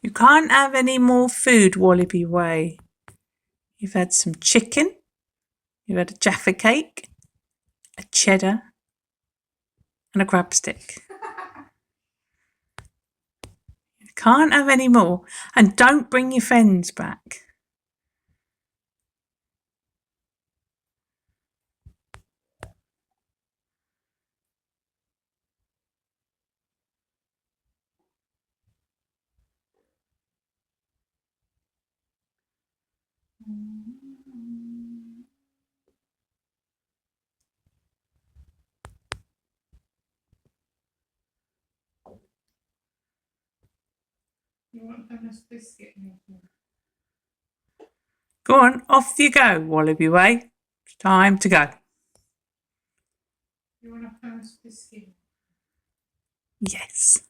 You can't have any more food, Wallaby Way. You've had some chicken, you've had a Jaffa cake, a cheddar and a crab stick. You can't have any more. And don't bring your friends back. You want a biscuit? Go on, off you go, Wallaby Way. It's time to go. You want a biscuit? Yes.